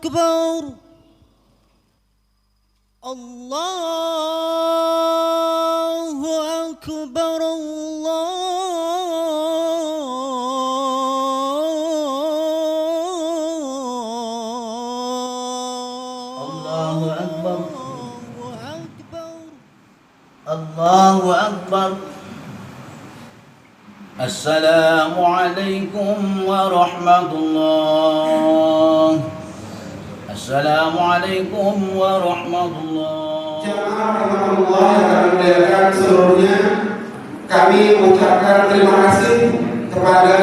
أكبر الله أكبر الله أكبر الله أكبر السلام عليكم ورحمة الله السلام عليكم ورحمة الله. Jamaah rahmatullah yang kami muliakan seluruhnya, kami mengucapkan terima kasih kepada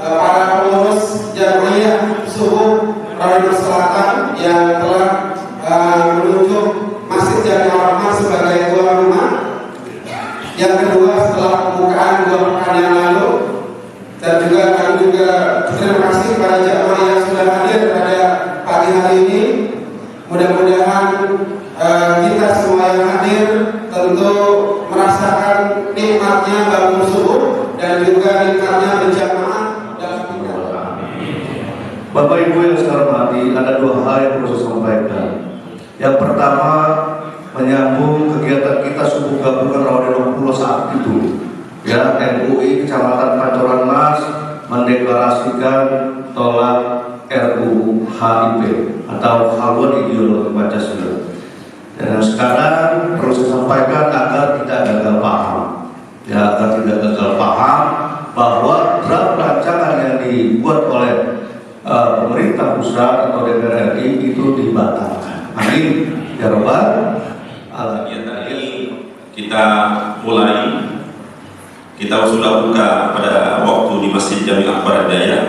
para pengurus Jamiah Subuh Radul Selatan yang telah menunjuk Masjid Jamiah Rahmah sebagai tuan rumah. Yang kedua, setelah pembukaan 2 pekan yang lalu, dan juga kami juga terima kasih kepada jamaah yang sudah hadir pada pagi hari ini. Mudah-mudahan kita semua yang hadir tentu merasakan nikmatnya bangun subuh dan juga nikmatnya berjamaah dalam ibadah. Bapak Ibu yang saya hormati, ada 2 hal yang perlu saya sampaikan. Yang pertama, menyambung kegiatan kita subuh gabungan Rawadhan 60 saat itu, ya, MUI Kecamatan Pancoran Mas mendeklarasikan tolak RUU HIP atau haluan ideologi Pancasila. Dan sekarang perlu saya sampaikan agar tidak gagal paham, ya, agar tidak gagal paham bahwa draft rancangan yang dibuat oleh pemerintah pusat atau DPR RI itu dibatalkan. Amin ya Rabbal. Kegiatan ini kita mulai, kita sudah buka pada waktu di Masjid Jamiah Akbar Hidayah.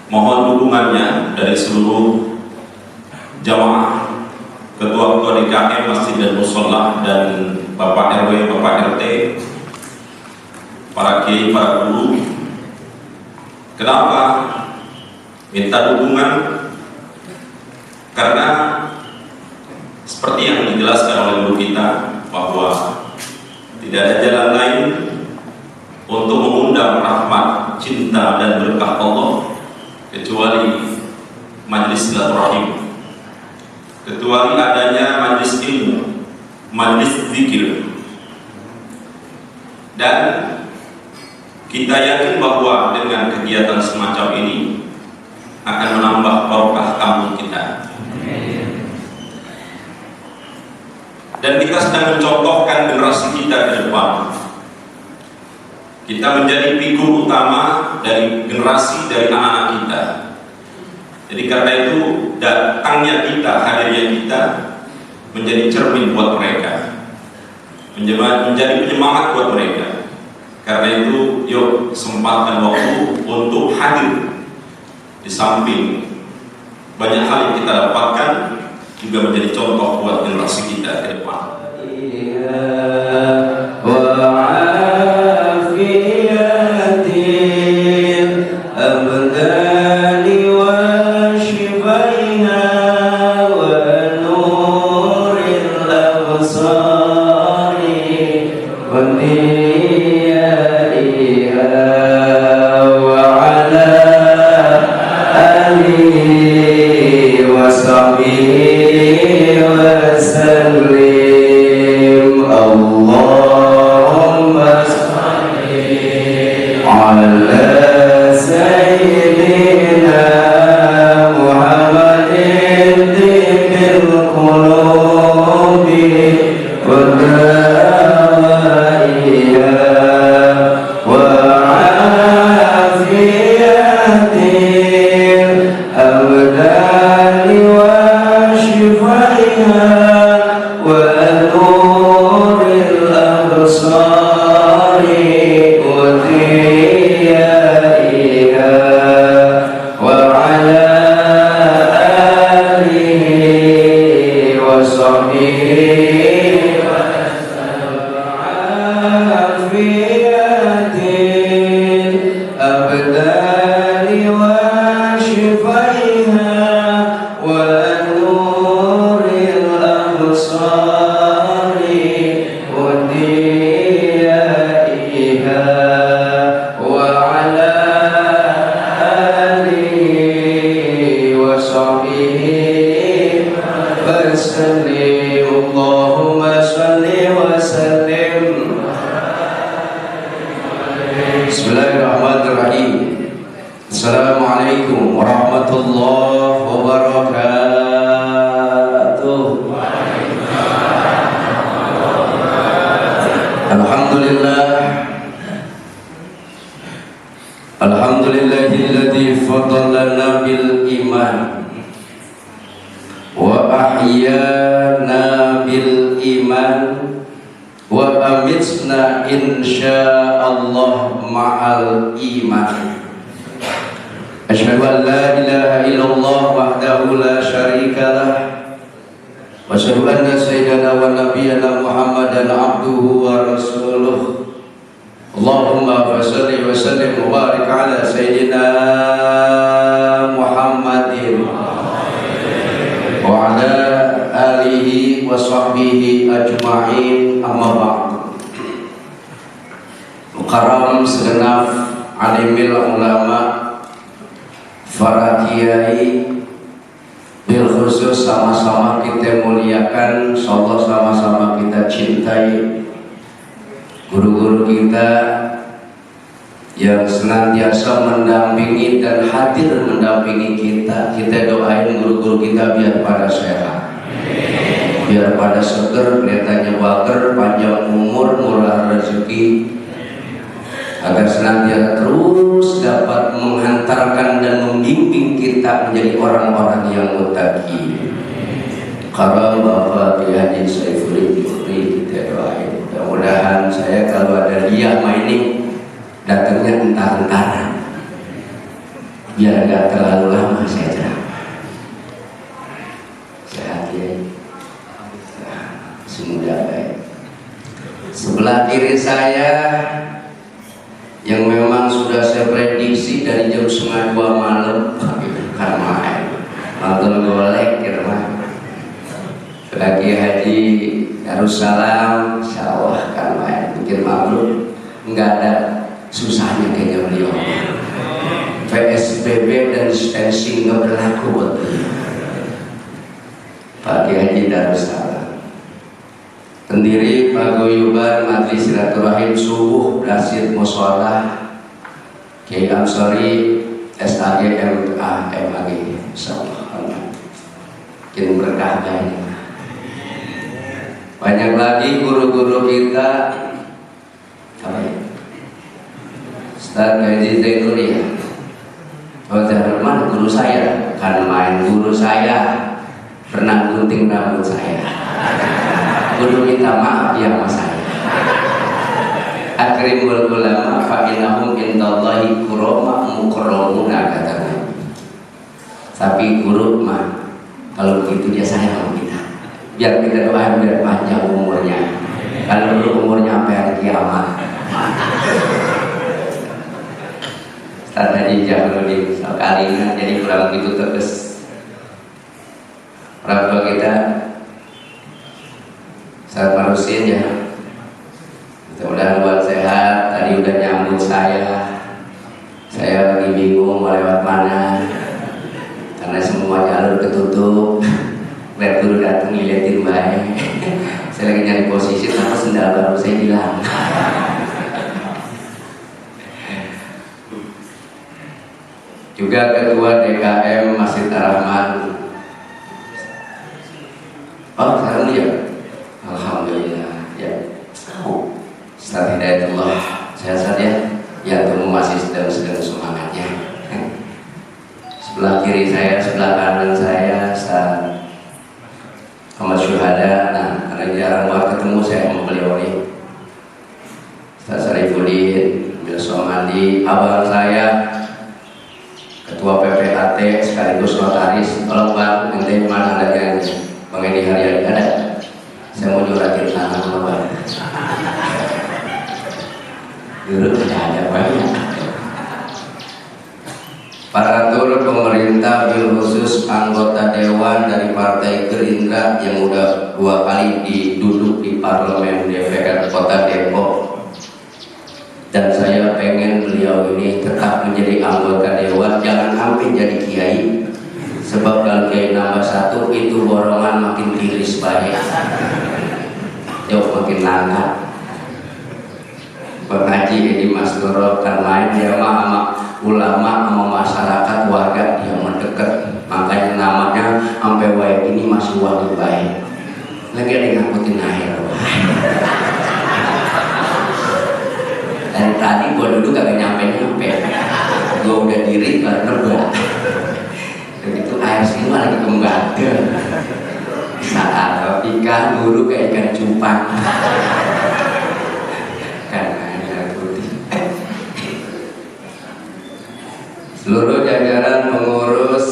Mohon dukungannya dari seluruh jamaah, ketua-ketua DKM Masjid dan Mushola, dan Bapak RW, Bapak RT, para kiai, para guru. Kenapa minta dukungan? Karena seperti yang dijelaskan oleh guru kita bahwa tidak ada jalan lain untuk mengundang rahmat, cinta, dan berkah Allah kecuali majlis silaturahim, kecuali adanya majlis ilmu, majlis zikir. Dan kita yakin bahwa dengan kegiatan semacam ini akan menambah barokah kampung kita. Dan kita sedang mencontohkan generasi kita ke depan. Kita menjadi figur utama dari generasi, dari anak-anak kita. Jadi karena itu datangnya kita, hadirnya kita menjadi cermin buat mereka, menjadi penyemangat buat mereka. Karena itu yuk sempatkan waktu untuk hadir. Di samping banyak hal yang kita dapatkan, juga menjadi contoh buat generasi kita ke depan. Sami iman wa ahyana bil iman wa amitna insyaallah ma'al iman. Asyhadu an la ilaha illallah wahdahu la syarikalah wa asyhadu anna sayyidana wa nabiyyana Muhammadan abduhu wa rasuluh. Allahumma shalli wa sallim wa barik ala sayyidina Muhammadin wa ala alihi wa sahbihi ajma'in, amma ba'd. Mukarram segenap alimil ulama, para kiai, bil khusus sama-sama kita muliakan, insyaallah sama-sama kita cintai guru-guru kita yang senantiasa mendampingi dan hadir mendampingi kita. Kita doain guru-guru kita biar pada sehat, biar pada seger, kelihatannya bager, panjang umur, murah rezeki, agar senantiasa terus dapat menghantarkan dan membimbing kita menjadi orang-orang yang muttaqi. Karena Bapak Kiai Haji Saifuddin Jufri kita doain, mudah-mudahan saya kalau ada dia ini datangnya entar-entar, biar nggak terlalu lama saya ceramah. Sehat ya, semoga baik. Sebelah kiri saya yang memang sudah saya prediksi dari jam 1:30 malam karena nonton golek kira-kira Kiai Haji Darussalam, insyaallah kan main bikin maklum, nggak ada susahnya kayaknya beliau. PSBB dan distancing nggak berlaku buat beliau. Pak Kiai Haji Darussalam pendiri paguyuban Majelis Silaturahim Subuh Dasyid Musholah Kiai Amsori SAG MA MAG, insyaallah mungkin berkah banyak. Banyak lagi guru-guru kita, apa ya? Ustaz Haji Zainul ya, Ustaz mana guru saya? Kan main guru saya pernah gunting rambut saya. Guru minta maaf ya mas saya. Akrimul ulama fa innahum indallahi kurama mukarramuna katanya. Tapi guru mah kalau begitu dia sayang kita. Biar kita doain biar panjang umurnya. Kalau dulu umurnya sampai hari kiamat. Ustaz Haji Jahrudin sekali jadi kurang begitu tegas. Orang tua kita Ustaz Marusin ya. Mudah-mudahan buat sehat. Tadi udah nyambut saya. Saya lagi bingung mau lewat mana karena semua jalur ketutup. Lihat dulu datang ngeliatin baik. Saya lagi nyari posisi, kenapa sendal baru saya hilang. Juga ketua DKM Masjid Ar-Rahman. Oh sekarang dia, alhamdulillah ya. Ustaz Hidayatullah, sehat ya. Ya temu masih sedang semangatnya. Sebelah kiri saya, sebelah kanan saya, Ahmad Syuhada. Nah, karena jarang banget ketemu saya sama beliau nih. Ustaz Sarifuddin, Bil Somandi, abang saya, ketua PPAT sekaligus notaris. Tolong Bang, nanti mana adanya Bang Edi Haryadi ada? Saya mau nyuratin tanah sama Bang. Dulu tidak ada banyak. Paratur pemerintah bil khusus anggota dewan dari Partai Gerindra yang udah 2 kali duduk di parlemen DPR Kota Depok, dan saya pengen beliau ini tetap menjadi anggota dewan, jangan sampai jadi kiai, sebab kalau kiai nambah 1 itu borongan makin tiris banyak, jauh makin langka. Pengaji Edi Masdoro kan main dia sama ulama sama masyarakat warga yang mendekat, makanya namanya sampai wae ini masih wangi baik. Lagi ada yang ngangkutin air. Dari tadi gua duduk kagak nyampe, gua udah diri karena gua. cangkem ganteng. Saat ikan guru kayak ikan cupang. Karena putih. Seluruh jajaran pengurus,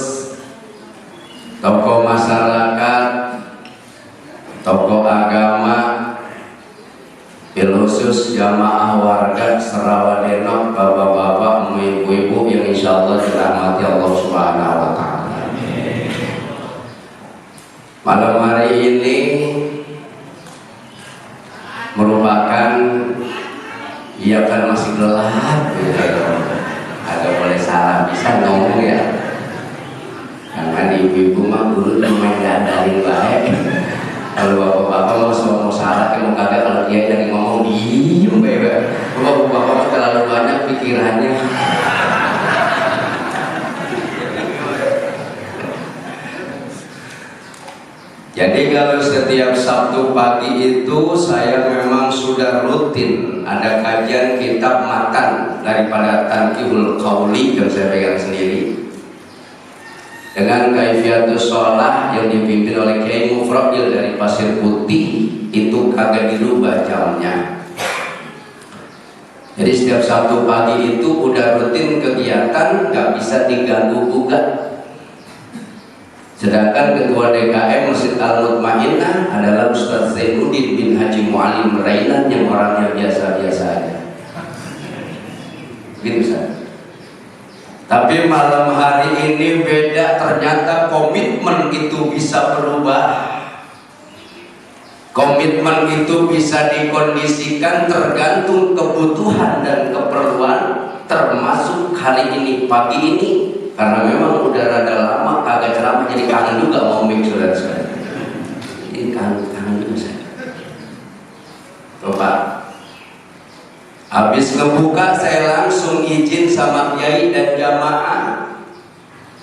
tokoh masyarakat, tokoh agama, bil khusus jamaah warga Serawadeno, bapak-bapak, ibu-ibu yang insya Allah dirahmati Allah Subhanahu wa Ta'ala. Malam hari ini merupakan, iya kan masih gelap, agak boleh salah, bisa ngomong ya. Karena ibu-ibu mah dulu main dandanin baik. Kalau bapak-bapak mau salah, mau kagak, kalau dia lagi ngomong diem baik. Bapak-bapak terlalu banyak pikirannya. Jadi kalau setiap Sabtu pagi itu saya memang sudah rutin ada kajian kitab matan daripada Tanqihul Qauli yang saya pegang sendiri dengan Kaifiatus Sholah yang dipimpin oleh Kiai Mufradil dari Pasir Putih. Itu kagak dirubah jamnya. Jadi setiap Sabtu pagi itu udah rutin kegiatan, nggak bisa diganggu gugat. Sedangkan Ketua DKM Masjid Al-Mutmainnah adalah Ustaz Zainuddin bin Haji Mu'alim Rainan yang orangnya biasa-biasa aja. Gitu Ustaz. Tapi malam hari ini beda, ternyata komitmen itu bisa berubah. Komitmen itu bisa dikondisikan tergantung kebutuhan dan keperluan, termasuk hari ini, pagi ini. Karena memang udah rada lama kagak ceramah, jadi kangen juga mau mik saudara-saudara. Ini kangen juga saya. Coba. Habis ngebuka saya langsung izin sama kiai dan jamaah.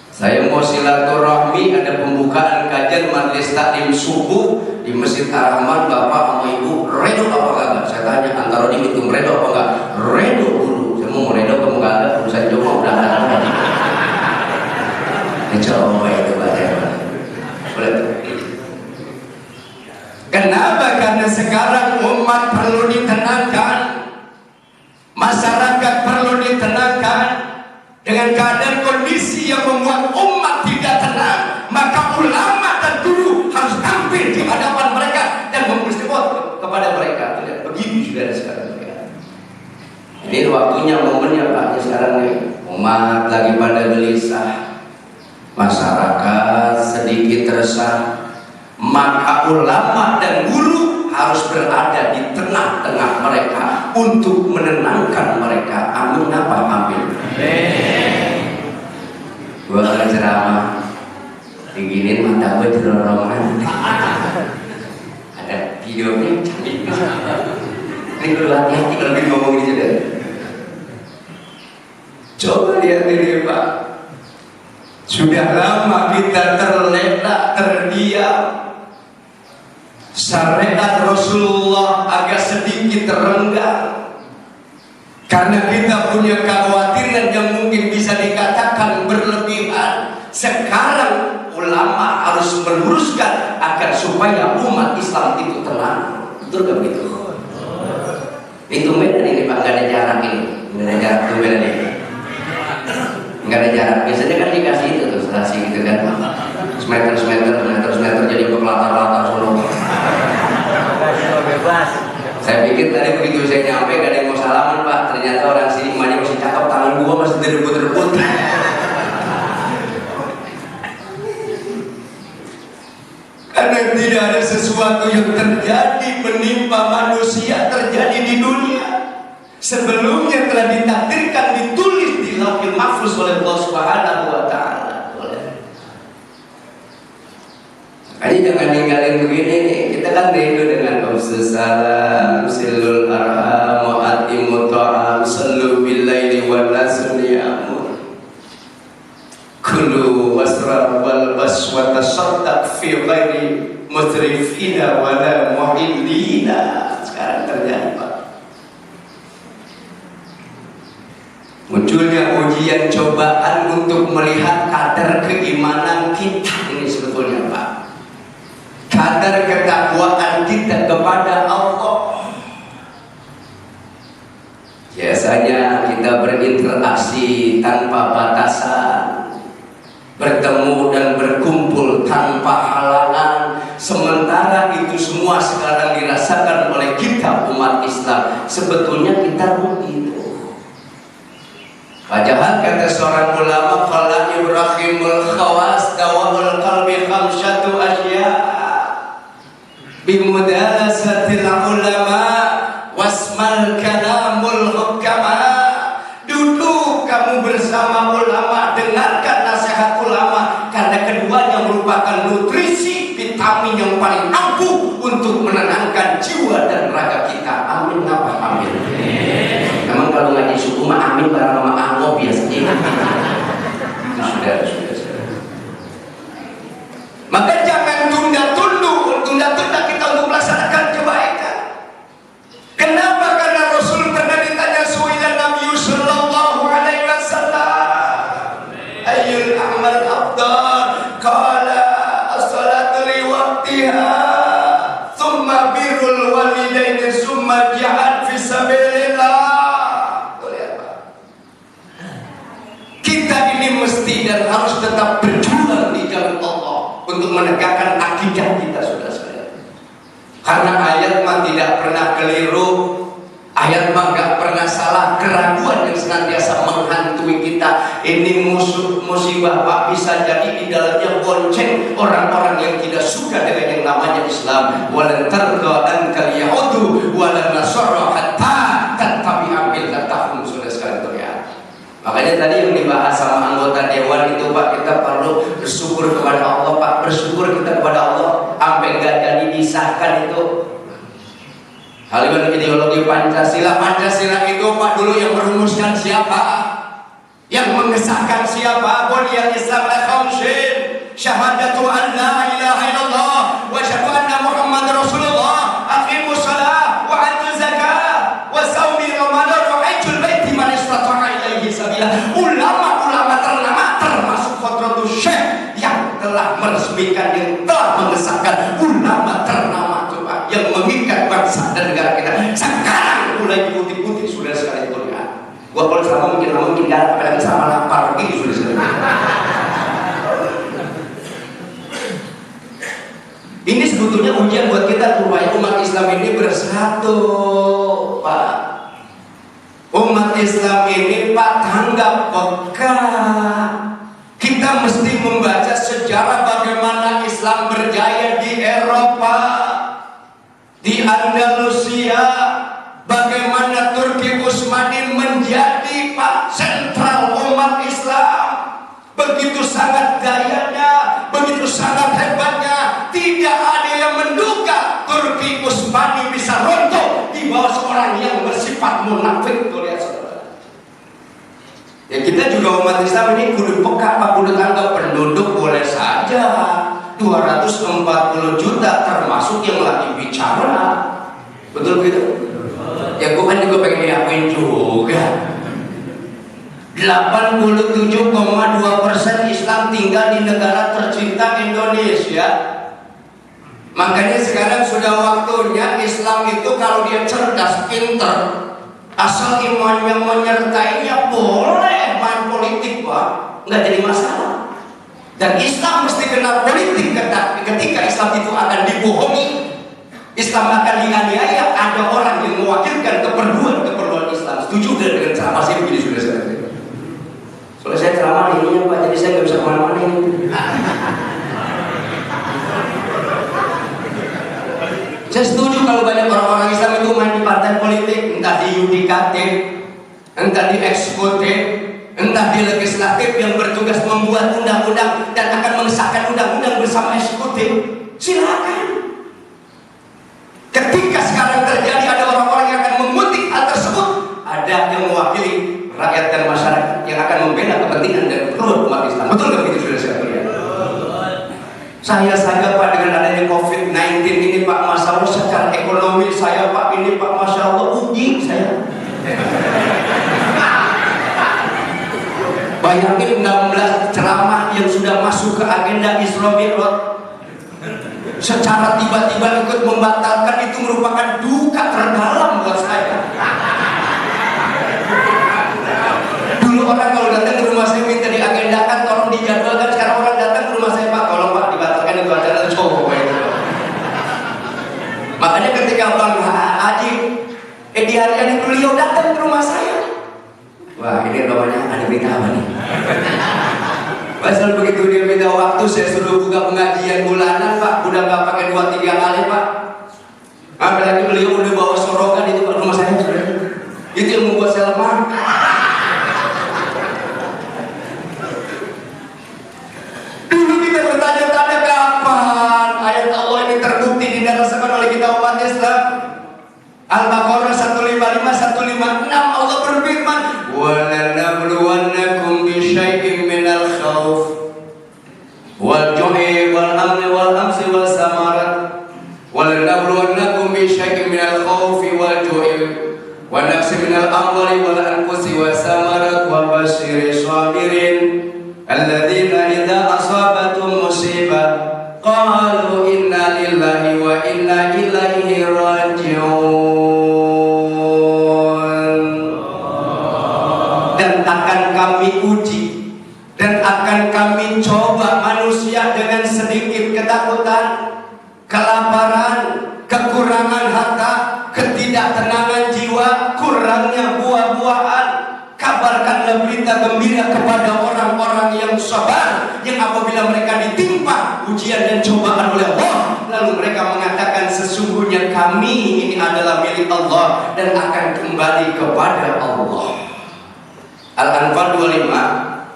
Saya mau silaturahmi, ada pembukaan kajian majelis taklim subuh di Masjid Ar-Rahman. Bapak sama ibu redo apa kagak? Saya tanya antara ini itu redo apa enggak? Redo dulu. Saya mau redo kamu kagak? Urusan cuma udah ada. Coba itu boleh. Kenapa? Karena sekarang umat perlu ditenangkan, masyarakat perlu ditenangkan. Dengan keadaan kondisi yang membuat umat tidak tenang, maka ulama dan guru harus tampil di hadapan mereka dan memberi support kepada mereka. Tidak begitu juga sekarang. Ini waktunya, momennya Pak. Sekarang nih umat lagi pada gelisah, masyarakat sedikit resah, maka ulama dan guru harus berada di tengah-tengah mereka untuk menenangkan mereka. Amin apa amin? Gua kalau ceramah diginin mata gue jerorongan. Ada videonya cantik. Ini perlu hati-hati kalau kita ngomong ini sudah. Coba lihat ini Pak. Sudah lama kita terlena, terdiam. Syariat Rasulullah agak sedikit terenggang karena kita punya kekhawatiran yang mungkin bisa dikatakan berlebihan. Sekarang ulama harus meluruskan agar supaya umat Islam itu tenang. Betul gak begitu? Itu beda ini Pak, gak ada jarak ini. Gak ada jarak, itu beda nih. Gak ada jarak, biasanya kan dikasih itu tuh, serasi gitu kan, semeter jadi berlatar-latar solo. Bebas. Saya pikir tadi begitu saya nyampe gak ada yang mau salaman Pak, ternyata orang sini emaknya masih cakep, tangan gua masih direbut-rebut. Karena tidak ada sesuatu yang terjadi menimpa manusia terjadi di dunia sebelumnya telah ditakdirkan, ditulis di Lauhul Mahfuz oleh Allah Subhanahu wa Ta'ala. Makanya jangan ninggalin begini nih. Kita kan rindu dengan Salam silul arham wa atimu ta'am sallu billaili wa nasu niyamun kulu wasra wal bas wa tasaddaq fi ghairi musrifina wa la muhillina. Sekarang terjadi Pak, munculnya ujian cobaan untuk melihat kadar keimanan kita ini sebetulnya. Kadar ketakwaan kita kepada Allah. Biasanya kita berinteraksi tanpa batasan, bertemu dan berkumpul tanpa halangan. Sementara itu semua sekarang dirasakan oleh kita umat Islam. Sebetulnya kita rugi. Padahal kata seorang ulama, qala Ibrahimul khawas dawa'ul qalbi khamsyatu asya bimudalasatil ulama wasmal kalamul hukama. Duduk kamu bersama ulama, dengarkan nasihat ulama, karena keduanya merupakan nutrisi vitamin yang paling ampuh untuk menenangkan jiwa dan raga kita. Amin apa amin. Memang kalau ngaji suku mah amin bareng sama Allah biasanya. Itu sudah. Maka jangan tunda-tunda kita untuk melaksanakan kebaikan. Kenapa? Karena Rasul pernah ditanya su'ilan Nabi sallallahu alaihi wasallam, ayyul a'mal afdal? Qala as-salatu li waqtiha, thumma birrul walidaini, thumma jihad fi sabilillah. Kita ini mesti dan harus tetap berjuang di jalan Allah untuk menegakkan akidah kita, saudara-saudara. Karena ayat mah tidak pernah keliru, ayat mah gak pernah salah. Keraguan yang senantiasa menghantui kita ini musibah Pak, bisa jadi di dalamnya bonceng orang-orang yang tidak suka dengan yang namanya Islam. Walan tarda ankal yahudu walan nasara hatta tattabi'a millatahum. Sudah sekali ya. Makanya tadi yang dibahas sama anggota dewan itu Pak, kita perlu bersyukur kepada Allah Pak, bersyukur kita kepada Allah sampai gak jadi disahkan itu haluan ideologi Pancasila. Pancasila itu Pak dulu yang merumuskan siapa? Yang mengesahkan siapa? Buniyal Islam ala khamsin, syahadatu an la ilaha illallah wa syahadu anna Muhammad Rasulullah, aqimus shalah wa atu zakah wa saumi ramadan wa hajjul baiti man istata'a ilaihi sabila. Ulama-ulama ternama termasuk Hadratus Syekh yang telah meresmikan, yang telah mengesahkan, ulama ternama coba yang mengikat bangsa dan negara kita. Sekarang mulai diputik-putik sudah sekali Quran. Gua kalau sama mungkin gak apalagi sama lapar gitu sudah sekali. Ini sebetulnya ujian buat kita supaya umat Islam ini bersatu, Pak. Umat Islam ini Pak tanggap peka. Kita mesti membaca sejarah bagaimana Islam berjaya di Eropa, di Andalusia, bagaimana Turki Utsmani menjadi Pak sentral umat Islam. Begitu sangat dayanya, begitu sangat hebatnya, tidak ada yang menduga Turki Utsmani bisa runtuh di bawah seorang yang bersifat munafik. Tuh lihat saudara. Ya kita juga umat Islam ini kudu peka, Pak, kudu tanggap penduduk boleh saja 240 juta termasuk yang lagi bicara. Betul begitu? Ya gue kan juga pengen diakuin juga. 87,2% Islam tinggal di negara tercinta Indonesia. Makanya sekarang sudah waktunya Islam itu kalau dia cerdas, pinter, asal imannya menyertainya, boleh main politik Pak, nggak jadi masalah. Dan Islam mesti kenal politik. Ketika Islam itu akan dibohongi, Islam akan dianiaya, ada orang yang mewakilkan keperluan Islam. Setuju dengan ceramah saya begini sudah saya. Soalnya saya ceramah ini Pak, jadi saya nggak bisa kemana-mana ini. Saya setuju kalau banyak orang-orang Islam itu main di partai politik, entah di yudikatif, entah di eksekutif, entah di legislatif yang bertugas membuat undang-undang dan akan mengesahkan undang-undang bersama eksekutif. Silakan. Ketika sekarang terjadi ada orang-orang yang akan mengutik hal tersebut, ada yang mewakili rakyat dan masyarakat yang akan membela kepentingan dan keperluan umat Islam. Betul nggak begitu sudah sekalian? Saya saja Pak dengan adanya COVID-19 ini Pak, Masya Allah secara ekonomi saya Pak ini Pak, Masya Allah uji saya. Bayangin 16 ceramah yang sudah masuk ke agenda Isra Mi'raj. secara tiba-tiba ikut membatalkan, itu merupakan duka terdalam buat saya. Dulu orang kalau datang ke rumah saya minta diagendakan, tolong dijadwalkan. Sekarang orang datang ke rumah saya, Pak, tolong Pak dibatalkan itu acara cowok itu. Makanya ketika Bang Haji di hari beliau datang ke rumah saya, wah ini namanya ada berita apa nih? Pasal begitu dia minta waktu, saya suruh buka pengajian bulanan, Pak. Udah nggak pakai 2-3 kali, Pak. Apalagi beliau udah bawa sorokan itu ke rumah saya. Itu yang membuat saya lemah. Dulu kita bertanya-tanya kapan ayat Allah ini terbukti didasarkan oleh kita umat Islam. Al-Baqarah 155 156 Allah berfirman, "Walanabluwannakum bisyai'in minal khauf wal ju'i wal amni wal amsi wal samarat walanabluwannakum bisyai'in minal khaufi wal ju'i wa nafsi minal amwali wal anfusi was samarat wa basyiris sabirin alladzina idza asabatum musibah qalu inna lillahi wa inna ilaihi raji'un." Dan akan kami uji dan akan kami coba manusia dengan sedikit ketakutan, kelaparan, kekurangan harta, ketidaktenangan jiwa, kurangnya buah-buahan. Kabarkanlah berita gembira kepada orang-orang yang sabar, yang apabila mereka ditimpa ujian dan cobaan oleh Allah, lalu mereka mengatakan sesungguhnya kami ini adalah milik Allah dan akan kembali kepada Allah. Al-Anfal 25,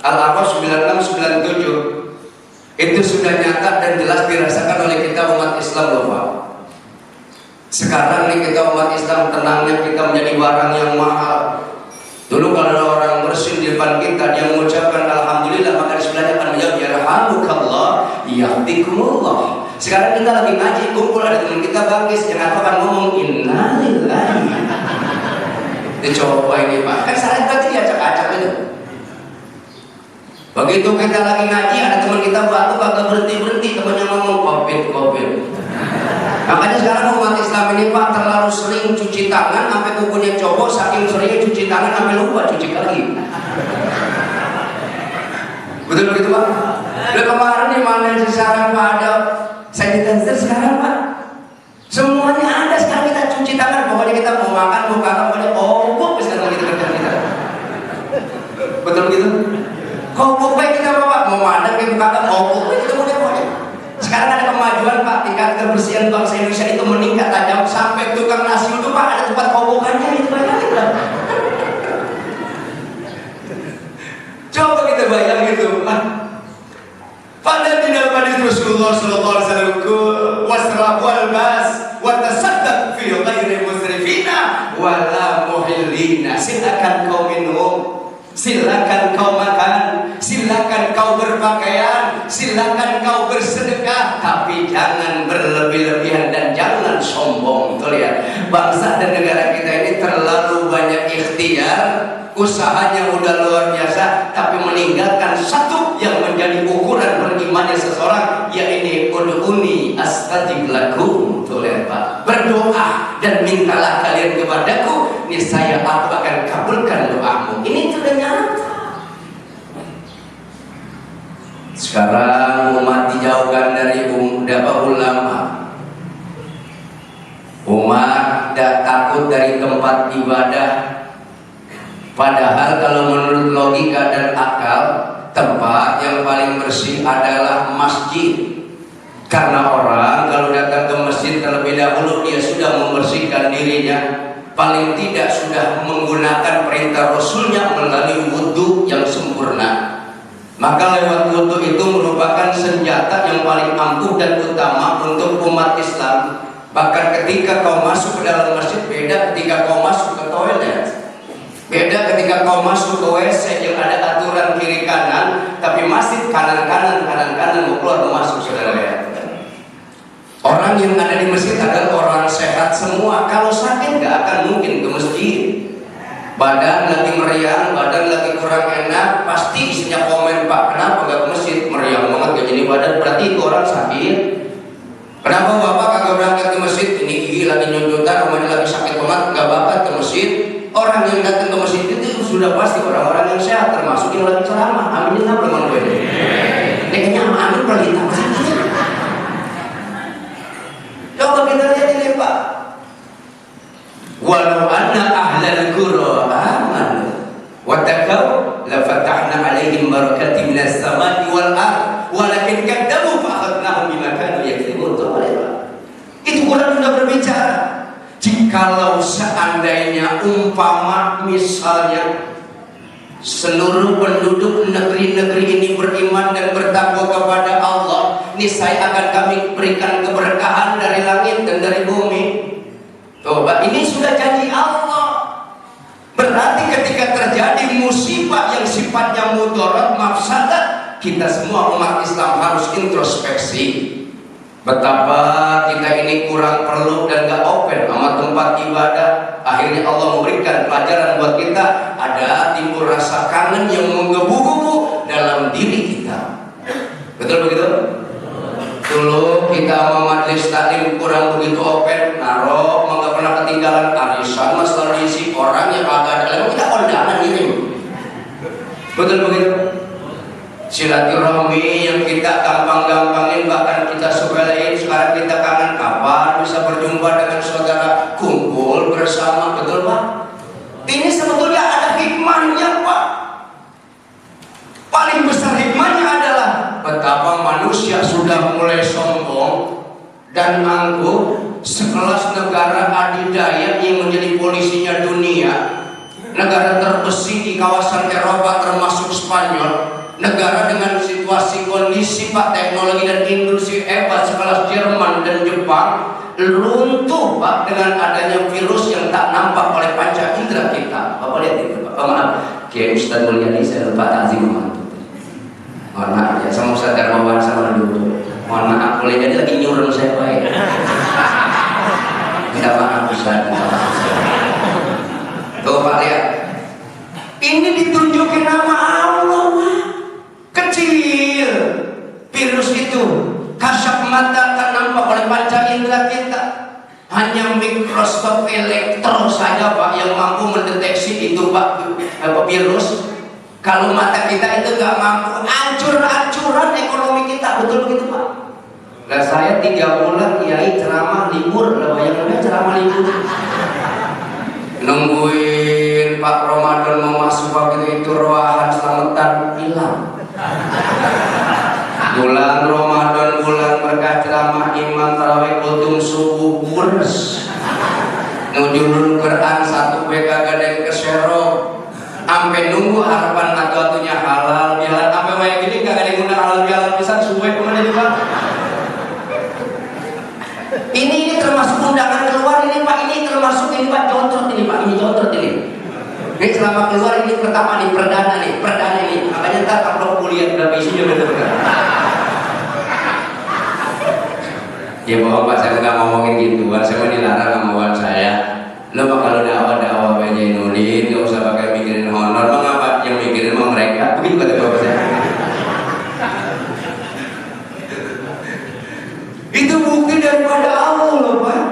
Al-A'raf 96-97 itu sudah nyata dan jelas dirasakan oleh kita umat Islam loh, Pak. Sekarang nih kita umat Islam tenangnya kita menjadi barang yang mahal. Dulu kalau ada orang bersin di depan kita, dia mengucapkan alhamdulillah, maka di sebelahnya akan menjawab yarhamukallah, yahdikumullah. Sekarang kita lagi ngaji, kumpul ada teman kita bangkis, yang akan ngomong innalillahi. Dicoba ini Pak, kan salah tadi acak-acak itu. Begitu kita lagi ngaji, ada teman kita batuk kagak berhenti-berhenti, temannya ngomong covid. Makanya sekarang umat Islam ini Pak terlalu sering cuci tangan sampai tubuhnya cowok, saking seringnya cuci tangan sampai lupa cuci lagi. Betul begitu Pak? Udah kemarin di mana sekarang Pak ada sanitizer sekarang Pak. Semuanya ada sekarang, kita cuci tangan, pokoknya kita mau makan, mau kakak, pokoknya kobok sekarang kita kerja kita. Betul begitu? Kobok baik kita Pak, mau makan, kita kakak, kobok baik kita pokoknya. Sekarang ada kemajuan Pak, tingkat kebersihan bangsa Indonesia itu meningkat tajam sampai tukang nasi itu Pak ada tempat kobokannya itu banyak kita. Coba kita bayang gitu Pak. Pada tindak hadis Rasulullah sallallahu alaihi wasallam wasrab wal bas wa tasaddaq fi ghairi musrifina wala muhillina. Silakan kau minum, silakan kau makan, silakan kau berpakaian, silakan kau bersedekah, tapi jangan berlebih-lebihan dan jangan sombong. Betul ya? Bangsa dan negara kita ini terlalu banyak ikhtiar, usahanya udah luar biasa, tapi meninggalkan satu yang menjadi ukuran berimannya seseorang, yaitu ud'uni astajib lakum. Betul ya Pak? Berdoa dan mintalah kalian kepadaku, niscaya aku akan kabulkan doamu. Ini sudah nyata. Sekarang umat dijauhkan dari ulama. Umat tidak takut dari tempat ibadah. Padahal kalau menurut logika dan akal, tempat yang paling bersih adalah masjid. Karena orang kalau datang ke masjid terlebih dahulu dia sudah membersihkan dirinya, paling tidak sudah menggunakan perintah Rasulnya melalui wudhu yang sempurna. Maka lewat wudhu itu merupakan senjata yang paling ampuh dan utama untuk umat Islam. Bahkan ketika kau masuk ke dalam masjid beda ketika kau masuk ke toilet, beda ketika kau masuk ke WC yang ada aturan kiri kanan, tapi masjid kanan kanan mau keluar mau masuk. Saudara lihat, orang yang ada di masjid adalah orang sehat semua. Kalau sakit gak akan mungkin ke masjid. Badan lagi meriang, badan lagi kurang enak, pasti isinya komen, Pak kenapa gak ke masjid? Meriang banget gak jadi badan, berarti itu orang sakit. Kenapa bapak kagak berangkat ke masjid? Ini gigi lagi nyundutan, rumahnya lagi sakit banget, nggak bakat ke masjid. Orang yang datang ke masjid itu sudah pasti orang-orang yang sehat, termasuk yang lagi ceramah. Amin apa teman gue? Kayaknya amin perintah. Coba kita lihat ini Pak. Walau anna ahlal qura amanu wa taqaw la fatahna alaihim barakatin minas samai wal ard walakin kadzabu fa akhadnahum bima kanu yaksibun. Itu Quran sudah berbicara. Jikalau seandainya umpama misalnya seluruh penduduk negeri-negeri ini beriman dan bertakwa kepada Allah, niscaya akan kami berikan keberkahan dari langit dan dari bumi. Coba, ini sudah janji Allah. Berarti ketika terjadi musibah yang sifatnya mudarat, mafsadat, kita semua umat Islam harus introspeksi. Betapa kita ini kurang perlu dan gak open sama tempat ibadah. Akhirnya Allah memberikan pelajaran buat kita. Ada timbul rasa kangen yang menggebu-gebu dalam diri kita. Betul begitu? Dulu kita sama majelis taklim kurang begitu open, naruh, nggak pernah ketinggalan arisan, masalah isi orang yang agak ada, kita kondangan ini. Betul begitu? Silaturahmi yang kita gampang-gampangin, bahkan kita sepelein, sekarang kita kangen kapan bisa berjumpa dengan saudara, kumpul bersama. Betul Pak? Ini sebetulnya ada hikmahnya Pak. Paling besar hikmahnya adalah betapa manusia sudah mulai sombong dan angkuh. Sekelas negara adidaya yang menjadi polisinya dunia, negara terbesar di kawasan Eropa termasuk Spanyol, negara dengan situasi kondisi Pak teknologi dan industri hebat sekelas Jerman dan Jepang runtuh Pak dengan adanya virus yang tak nampak oleh panca indera kita. Bapak lihat itu Pak. Maaf, Kiai Ustaz Mulyadi saya lupa takzim mantu. Mohon maaf ya, sama Ustaz Darmawan sama dulu. Mohon maaf, boleh jadi lagi nyuruh saya Pak ya. Minta maaf Ustaz. Tuh Pak lihat. Ini ditunjukin nama Allah Pak. Kecil virus itu, kasat mata tak nampak oleh panca indera kita. Hanya mikroskop elektron saja Pak yang mampu mendeteksi itu Pak, virus. Kalau mata kita itu nggak mampu, hancur-hancuran ekonomi kita. Betul begitu Pak? Nah saya 3 bulan kiai ceramah libur, bayangkan ceramah libur. Nungguin Pak Ramadan mau masuk waktu itu roahan selamatan hilang. Bulan Ramadan, bulan berkah ceramah imam tarawih kultum subuh bures. Nujulun Quran 1 BK gadeng kesero. Sampai nunggu harapan atunya halal bihalal. Sampai kayak gini gak ada yang ngundang halal bihalal pisan suwe kemana juga. Ini termasuk undangan keluar ini Pak, ini termasuk ini Pak controt ini Pak, ini controt ini. Ini selama keluar ini pertama nih, perdana nih. Makanya ntar kalau kuliah berapa isunya bener-bener. Ya bohong Pak, saya nggak ngomongin gituan, saya dilarang ngomongin saya. Lo mah kalau dakwah Jainuddin nggak usah pakai mikirin honor, mengapa yang mikirin mau mereka? Begitu kata bapak saya. Itu bukti daripada Allah loh Pak.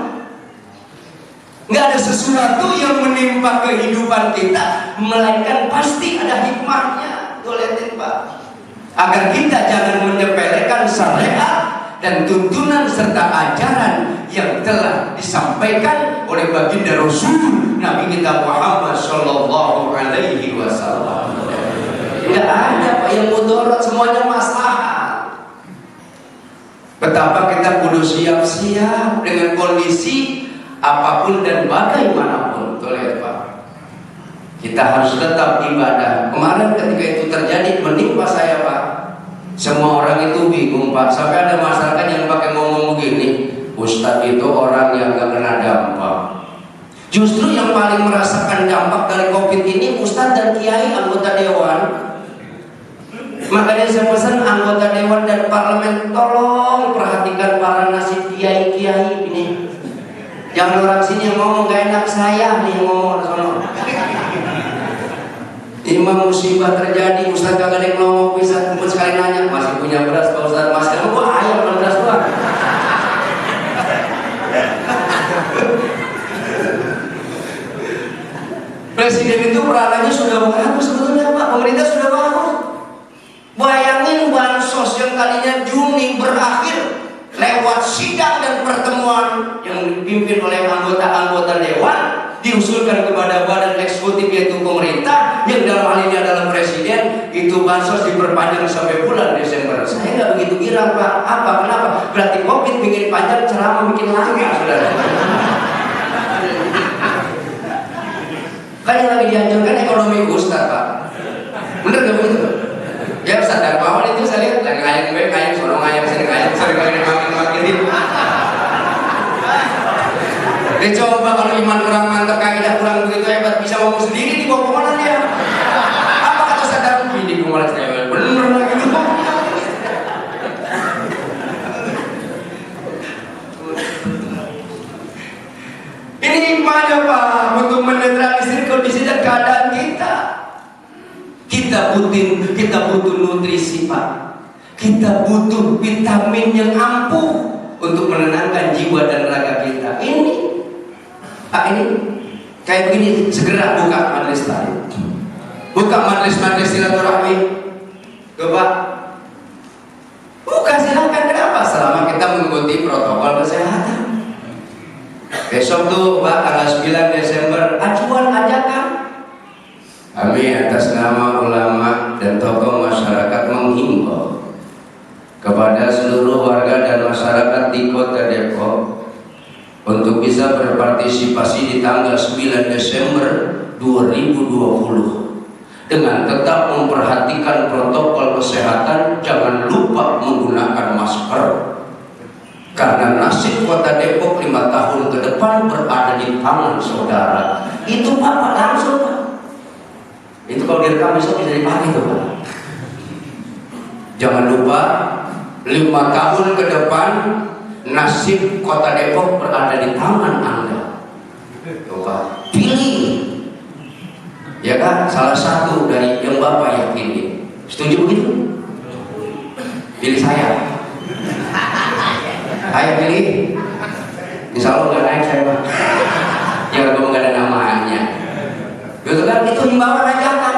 Nggak ada sesuatu yang menimpa kehidupan kita, melainkan pasti ada hikmahnya. Tuh lihatin Pak. Agar kita jangan menyepelekan syariat dan tuntunan serta ajaran yang telah disampaikan oleh baginda Rasul Nabi kita Muhammad Sallallahu Alaihi Wasallam. Tidak ada Pak yang mudarat, semuanya maslahat. Betapa kita kudu siap-siap dengan kondisi apapun dan bagaimanapun. Tuh lihat Pak. Kita harus tetap ibadah. Kemarin ketika itu terjadi menimpa saya Pak, semua orang itu bingung Pak. Sampai ada masyarakat yang pakai ngomong begini, Ustadz itu orang yang gak kena dampak. Justru yang paling merasakan dampak dari COVID ini Ustadz dan Kiai anggota Dewan. Makanya saya pesan anggota Dewan dan Parlemen, tolong perhatikan para nasib Kiai-Kiai ini. Jangan orang sini yang ngomong gak enak, saya nih yang ngomong sono. Imam musibah terjadi, Ustaz kagak ada yang ngomong, bisa kumpul sekali nanya, masih punya beras Pak Ustaz? Masih ada, wah ayam beras doang. sidang dan pertemuan yang dipimpin oleh anggota-anggota dewan diusulkan kepada badan eksekutif yaitu pemerintah yang dalam hal ini adalah presiden, itu bansos diperpanjang sampai bulan Desember. Saya nggak begitu girang Pak. Apa? Kenapa? Berarti COVID bikin panjang, ceramah bikin lama, saudara. Kan yang lagi dihancurkan ekonomi Ustaz Pak. Bener nggak begitu? Ya Ustaz Darmawan itu saya lihat lagi ngayang sono ngayang sini makin. Dia coba kalau iman kurang mantap, kaidah kurang begitu hebat, bisa ngomong sendiri di bawah kemana dia? Apa kata Ustaz Darmawan? Ini kemana saya bener lagi gitu. Ini hikmahnya Pak untuk menetralisir kondisi dan keadaan kita. Kita butuh nutrisi Pak. Kita butuh vitamin yang ampuh untuk menenangkan jiwa dan raga kita. Ini Pak, ini kayak begini, segera buka majelis taklim. Buka majelis silaturahmi. Coba buka silakan. Kenapa? Selama kita mengikuti protokol kesehatan. Besok tuh Pak, tanggal 9 Desember, acuan ajakan. Kami atas nama ulama dan tokoh masyarakat menghimbau kepada seluruh warga dan masyarakat di Kota Depok untuk bisa berpartisipasi di tanggal 9 Desember 2020 dengan tetap memperhatikan protokol kesehatan. Jangan lupa menggunakan masker, karena nasib Kota Depok 5 tahun ke depan berada di tangan saudara. Itu Bapak langsung Pak. Itu kalau direkam besok bisa dipakai tuh Pak. Jangan lupa 5 tahun ke depan nasib Kota Depok berada di tangan Anda. Coba pilih, ya kan, salah satu dari yang Bapak yakini. Setuju begitu? Pilih saya. Ayo pilih. Insya Allah nggak naik saya Pak. Ya kalau nggak ada namanya. Betul kan? Itu himbauan ajakan.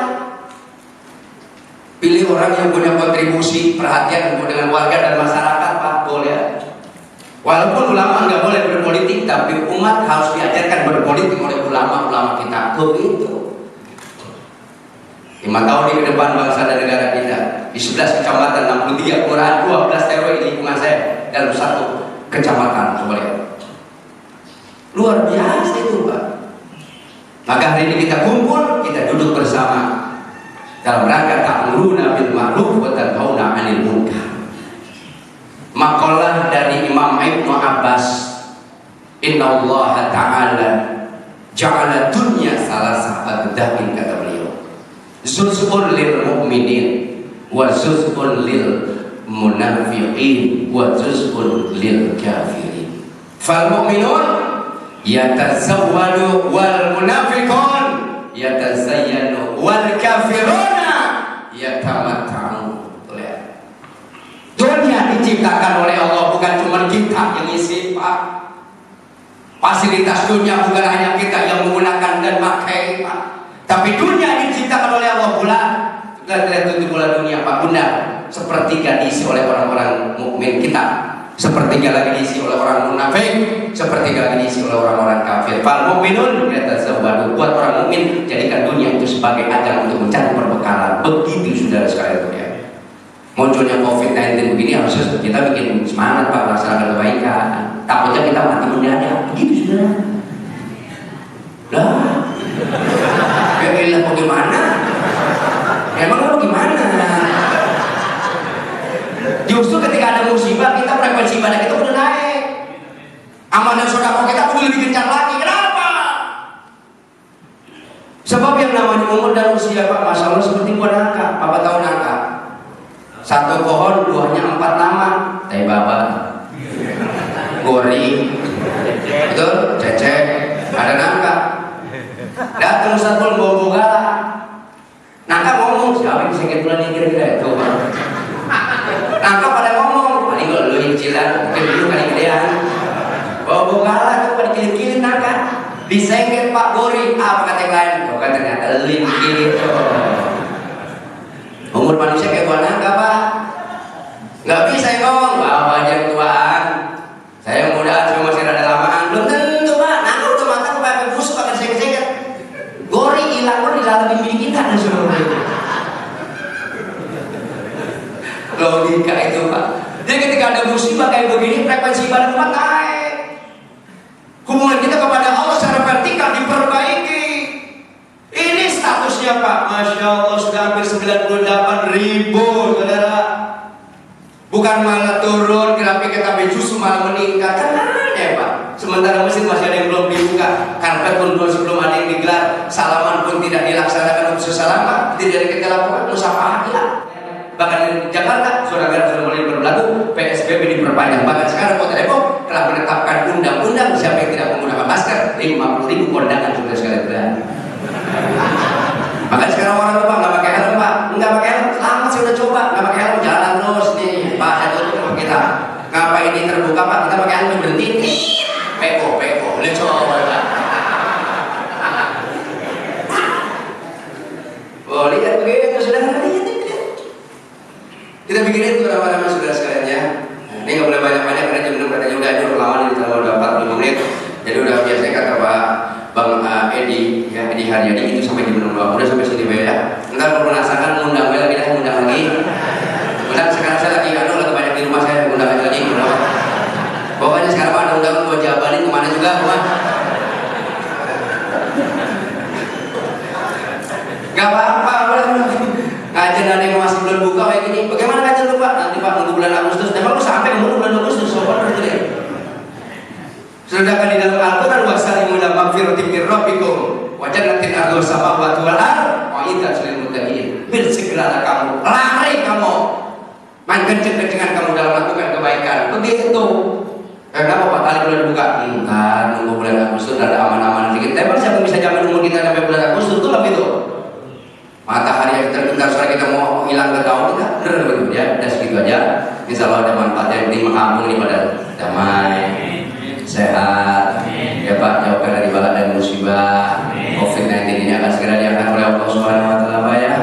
Pilih orang yang punya kontribusi perhatian dengan warga dan masyarakat Pak, boleh. Walaupun ulama nggak boleh berpolitik, tapi umat harus diajarkan berpolitik oleh ulama-ulama kita. Begitu. 5 tahun di depan bangsa dan negara kita. Di 11 kecamatan, 63 kelurahan, 12 RW di lingkungan saya dalam 1 kecamatan. Coba lihat. Luar biasa itu Pak. Maka hari ini kita kumpul, kita duduk bersama dalam rangka ta'muruna bil ma'ruf wa tanhauna 'anil munkar. Maqalah dari Imam Ibnu Abbas, Inna Allah Ta'ala ja'ala dunya salasah abdain, kata beliau. Zuz'un lil mu'minin wa zuz'un lil munafiqin wa zuz'un lil kafirin. Fal mu'minun yatazawwadu wal munafiqun yatazayyanu wal kafiruna yatamatta'un. Dunia diciptakan oleh Allah, bukan cuma kita yang isi Pak. Fasilitas dunia bukan hanya kita yang menggunakan dan pakai Pak, tapi dunia diciptakan oleh Allah pula. Lihat itu bola dunia Pak, benar. Sepertiga diisi oleh orang-orang mukmin kita, sepertiga lagi diisi oleh orang munafik, sepertiga lagi diisi oleh orang-orang kafir. Fal mukminun yatazawwadu, buat orang mukmin jadikan dunia itu sebagai ajang untuk mencari perbekalan. Begitu saudara sekalian ya. Munculnya COVID-19 begini harusnya kita bikin semangat Pak, melaksanakan kebaikan. Takutnya kita mati mendadak. Begitu saudara. Lah, ya ilah bagaimana? Emang lo gimana? Justru ketika ada musibah, kita frekuensi ibadah kita udah naik. Amal dan sedekah kita udah lebih gencar lagi. Kenapa? Sebab yang namanya umur dan usia Pak, Masya Allah seperti buah nangka. Papa tahu nangka? 1 pohon buahnya 4 nama. Teh baba, gori, betul, cecek, ada nangka. Datang satu bawa bogala. Nangka ngomong, siapa yang bisa bulan ini kira-kira itu Pak? Nangka pada ngomong, paling kalau lu cicilan, mungkin dulu kali gedean. Bawa bogala tuh pada kilin-kilin nangka. Disengket Pak Gori, apa kata yang lain? Oh kan ternyata lin gitu. Umur manusia kayak buah nangka Pak. Nggak bisa ngomong, bawa aja tuaan. ketika ada musibah kayak begini, frekuensi ibadah umat naik. Hubungan kita kepada Allah secara vertikal diperbaiki. Ini statusnya Pak, Masya Allah sudah hampir 98.000 saudara. Bukan malah turun, tapi kita justru malah meningkat. Kan aneh Pak. Sementara masjid masih ada yang belum dibuka, karpet pun belum ada yang digelar, salaman pun tidak dilaksanakan untuk sesalaman, tidak kita lakukan musafahat ya. Bahkan di Jakarta, saudara sudah mulai berlaku, PSBB diperpanjang. Bahkan sekarang Kota Depok telah menetapkan undang-undang siapa yang tidak menggunakan masker 50.000 kondangan sudah sekali. Bahkan sekarang orang tuh Pak nggak pakai helm Pak, nggak pakai helm, lama sih udah coba nggak pakai helm, jalan terus nih Pak, saya tutup kita. Ngapa ini terbuka Pak? Kita pakai helm berhenti nih. Peko, lihat coba Pak. Oh lihat begitu sudah lihat. Kita pikirin tuh nama-nama saudara sekalian ya. Ini nggak boleh banyak-banyak karena jam 6 katanya udah nyuruh lawan ini terlalu udah 45 menit. Jadi udah biasanya kata Pak Bang Edi ya, Edi Haryadi itu sampai jam 6 udah sampai sini ya. Ntar kalau penasaran undang lagi dah, undang lagi. Undang sekarang saya lagi lagi banyak di rumah saya undang lagi. Pokoknya sekarang Pak ada undang buat jabanin kemana juga Pak. Gak apa-apa, kajian ada yang masih belum buka kayak gini. Bagaimana kajian lu Pak? Nanti Pak nunggu bulan Agustus. Tapi lu sampai nunggu bulan Agustus, sopan berarti deh. Sedangkan di dalam Al-Quran wasarimu ila magfiratin min rabbikum wa jannatin arduha samawati wal ardh wa idza lil muttaqin. Bersegeralah kamu, lari kamu, main kenceng-kencengan kamu dalam melakukan kebaikan. Begitu. Kenapa Pak kali bulan dibuka? Entar nunggu bulan Agustus ada aman-aman sedikit. Tapi siapa bisa jamin umur kita sampai bulan Agustus itu lebih tuh. Matahari yang terbentar sore kita mau hilang ke tahun kita begitu ya, udah segitu aja. Insya Allah ada manfaatnya. Yang penting mengampung ini pada damai, sehat, ya Pak, jauhkan dari bala dan musibah. COVID-19 ini akan segera diangkat oleh Allah Subhanahu Wa Taala ya,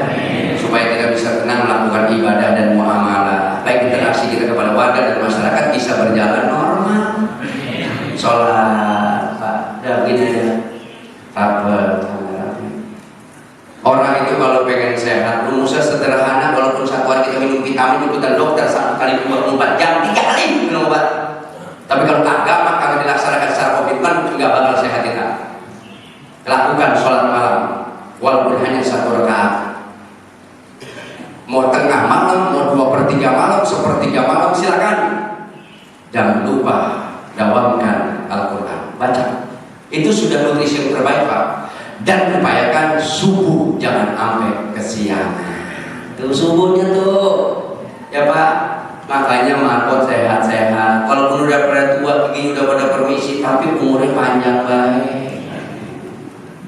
supaya kita bisa tenang melakukan ibadah dan muamalah. Baik interaksi kita kepada warga dan masyarakat bisa berjalan normal. Sholat, Pak, udah begini aja. Orang itu kalau pengen sehat, rumusnya sederhana. Walaupun satu hari kita minum vitamin ikutan dokter 1 kali 24 jam, 3 kali minum obat. Tapi kalau agama kalau dilaksanakan secara komitmen juga bakal sehat kita. Lakukan sholat malam, walaupun hanya 1 rakaat. Mau tengah malam, mau 2/3 malam, 1/3 malam silakan. Jangan lupa dawamkan Al-Quran, baca. Itu sudah nutrisi yang terbaik Pak. Dan upayakan subuh jangan sampai kesiangan. Tuh subuhnya tuh ya Pak. Makanya marbot sehat-sehat. Kalaupun udah pada tua begini udah pada permisi, tapi umurnya panjang baik.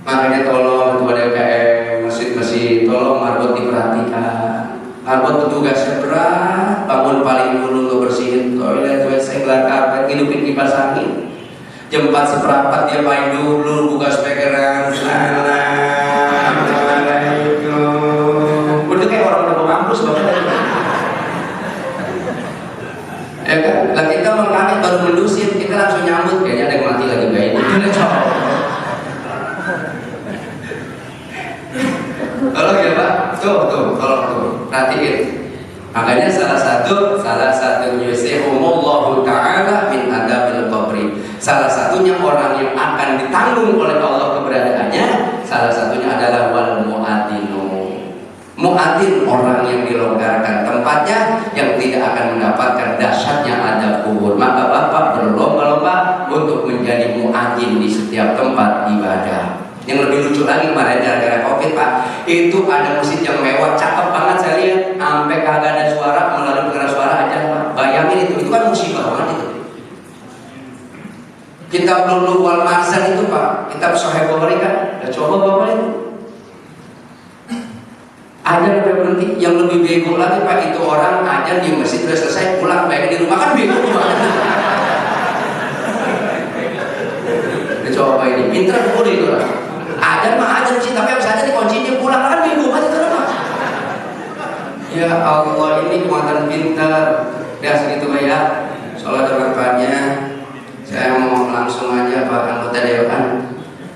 Makanya tolong ketua DPR, masjid-masjid, tolong marbot diperhatikan. Marbot tugasnya berat. Bangun paling dulu untuk bersihin toilet, WC, gelar karpet, hidupin kipas angin. Jam 4:15 dia main dulu, buka speakeran. Assalamualaikum. Udah kayak orang udah mau kampus banget. Ya kan? Lah kita mengalir baru mendusin, kita langsung nyambut. Kayaknya ada yang mati lagi kayak ini. Tolong ya Pak. Tuh, tolong tuh. Perhatiin. Makanya salah satu yusihumullahu ta'ala min adabil qabri. Salah satunya orang yang akan ditanggung oleh Allah keberadaannya, salah satunya adalah wal mu'adinu. Mu'adin orang yang dilonggarkan tempatnya, yang tidak akan mendapatkan dahsyatnya adab kubur. Maka Bapak berlomba-lomba untuk menjadi mu'adin di setiap tempat ibadah. Yang lebih lucu lagi kemarin gara-gara COVID Pak, itu ada masjid yang mewah, cakep banget saya lihat, sampai kagak ada suara, melalui pengeras suara aja Pak. Bayangin itu kan musibah banget itu. Kitab Lulu wal Marzan itu Pak, kitab Sahih Bukhari kan, udah coba Bapak itu. Ajar sampai berhenti. Yang lebih bego lagi Pak, itu orang ajar di masjid udah selesai pulang, baik di rumah kan bego banget. Udah coba ini, pinter boleh itu lah. Ajar mah ajar sih, tapi harus aja dikuncinya pulang kan bingung aja tuh Pak. Ya Allah, ini kekuatan pintar. Udah segitu Pak ya. Sholat bermanfaatnya. Saya mau langsung aja Pak anggota dewan.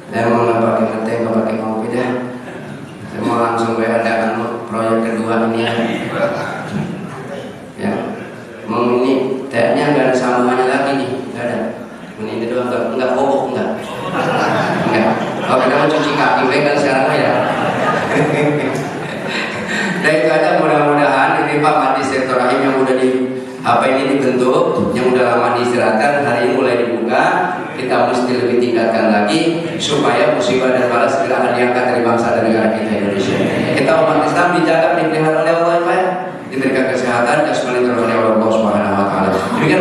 Saya mau nggak pakai ngeteh, nggak pakai kopi dah. Saya mau langsung ada proyek kedua ini ya. Mau ini itu aja, mudah-mudahan ini Pak Mati Silaturahim yang udah di HP ini dibentuk, yang udah lama diistirahatkan, hari ini mulai dibuka. Kita mesti lebih tingkatkan lagi supaya musibah dan bala segera akan diangkat dari bangsa dan negara kita Indonesia. Kita umat Islam dijaga, dipelihara oleh Allah, diberikan kesehatan, jasmani, rohani oleh Allah Subhanahu wa taala. Demikian